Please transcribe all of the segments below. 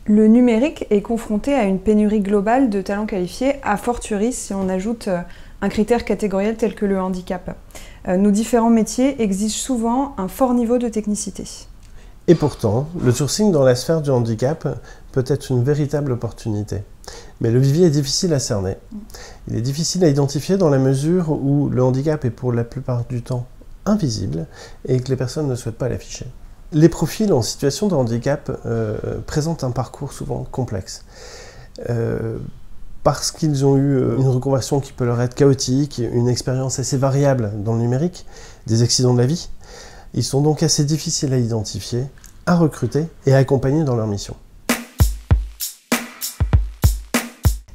Le numérique est confronté à une pénurie globale de talents qualifiés, a fortiori si on ajoute un critère catégoriel tel que le handicap. Nos différents métiers exigent souvent un fort niveau de technicité. Et pourtant, le sourcing dans la sphère du handicap peut être une véritable opportunité. Mais le vivier est difficile à cerner. Il est difficile à identifier dans la mesure où le handicap est pour la plupart du temps invisible et que les personnes ne souhaitent pas l'afficher. Les profils en situation de handicap présentent un parcours souvent complexe. Parce qu'ils ont eu une reconversion qui peut leur être chaotique, une expérience assez variable dans le numérique, des accidents de la vie, ils sont donc assez difficiles à identifier, à recruter et à accompagner dans leur mission.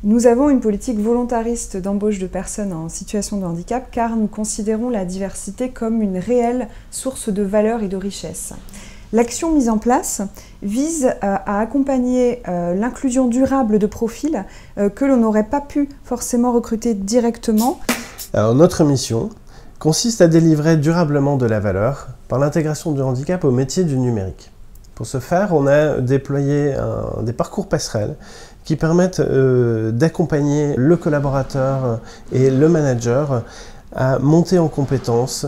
Nous avons une politique volontariste d'embauche de personnes en situation de handicap car nous considérons la diversité comme une réelle source de valeur et de richesse. L'action mise en place vise à accompagner l'inclusion durable de profils que l'on n'aurait pas pu forcément recruter directement. Alors, notre mission consiste à délivrer durablement de la valeur par l'intégration du handicap au métier du numérique. Pour ce faire, on a déployé des parcours passerelles qui permettent d'accompagner le collaborateur et le manager à monter en compétences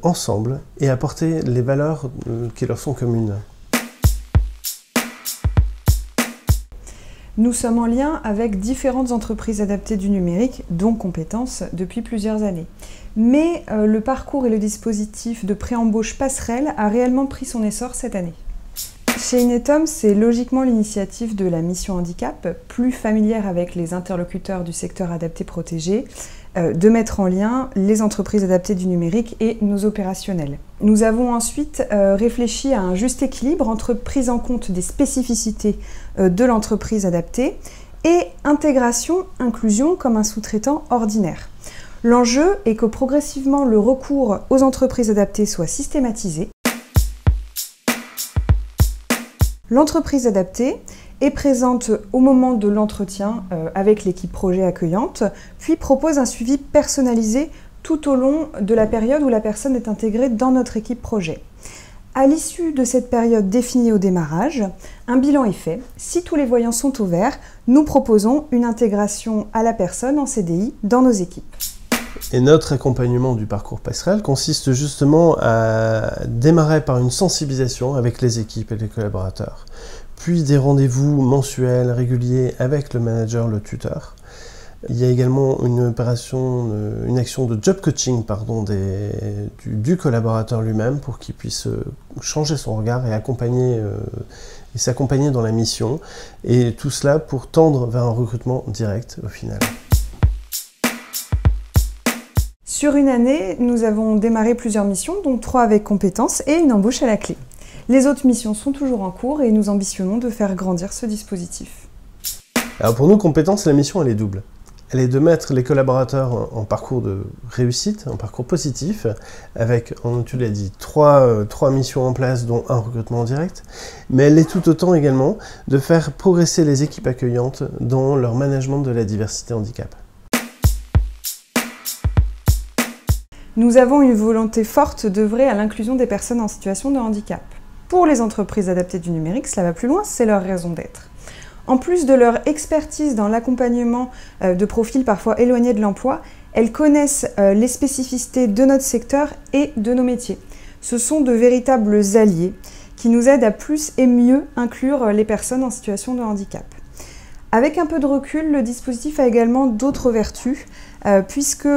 ensemble et à porter les valeurs qui leur sont communes. Nous sommes en lien avec différentes entreprises adaptées du numérique, dont Compétences, depuis plusieurs années. Mais le parcours et le dispositif de pré-embauche passerelle a réellement pris son essor cette année. Chez Inetum, c'est logiquement l'initiative de la mission handicap, plus familière avec les interlocuteurs du secteur adapté protégé, de mettre en lien les entreprises adaptées du numérique et nos opérationnels. Nous avons ensuite réfléchi à un juste équilibre entre prise en compte des spécificités de l'entreprise adaptée et intégration, inclusion comme un sous-traitant ordinaire. L'enjeu est que progressivement le recours aux entreprises adaptées soit systématisé. L'entreprise adaptée est présente au moment de l'entretien avec l'équipe projet accueillante, puis propose un suivi personnalisé tout au long de la période où la personne est intégrée dans notre équipe projet. À l'issue de cette période définie au démarrage, un bilan est fait. Si tous les voyants sont au vert, nous proposons une intégration à la personne en CDI dans nos équipes. Et notre accompagnement du parcours passerelle consiste justement à démarrer par une sensibilisation avec les équipes et les collaborateurs, puis des rendez-vous mensuels, réguliers avec le manager, le tuteur. Il y a également une action de job coaching du collaborateur lui-même pour qu'il puisse changer son regard et s'accompagner dans la mission, et tout cela pour tendre vers un recrutement direct au final. Sur une année, nous avons démarré plusieurs missions, dont 3 avec Compétences et une embauche à la clé. Les autres missions sont toujours en cours et nous ambitionnons de faire grandir ce dispositif. Alors pour nous, Compétences, la mission elle est double. Elle est de mettre les collaborateurs en parcours de réussite, en parcours positif, avec, tu l'as dit, 3 missions en place, dont un recrutement en direct, mais elle est tout autant également de faire progresser les équipes accueillantes dans leur management de la diversité handicap. Nous avons une volonté forte d'œuvrer à l'inclusion des personnes en situation de handicap. Pour les entreprises adaptées du numérique, cela va plus loin, c'est leur raison d'être. En plus de leur expertise dans l'accompagnement de profils parfois éloignés de l'emploi, elles connaissent les spécificités de notre secteur et de nos métiers. Ce sont de véritables alliés qui nous aident à plus et mieux inclure les personnes en situation de handicap. Avec un peu de recul, le dispositif a également d'autres vertus, puisque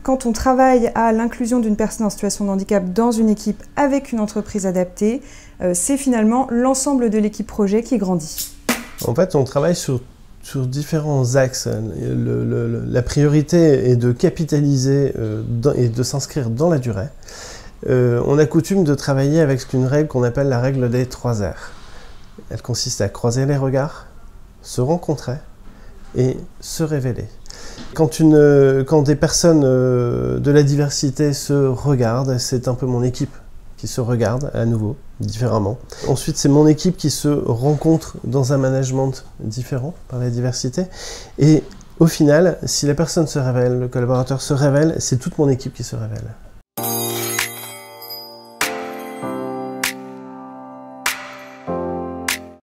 quand on travaille à l'inclusion d'une personne en situation de handicap dans une équipe avec une entreprise adaptée, c'est finalement l'ensemble de l'équipe projet qui grandit. En fait, on travaille sur différents axes. La priorité est de capitaliser et de s'inscrire dans la durée. On a coutume de travailler avec une règle qu'on appelle la règle des 3 R. Elle consiste à croiser les regards, se rencontrer et se révéler. Quand des personnes de la diversité se regardent, c'est un peu mon équipe qui se regarde à nouveau, différemment. Ensuite, c'est mon équipe qui se rencontre dans un management différent par la diversité. Et au final, si la personne se révèle, le collaborateur se révèle, c'est toute mon équipe qui se révèle.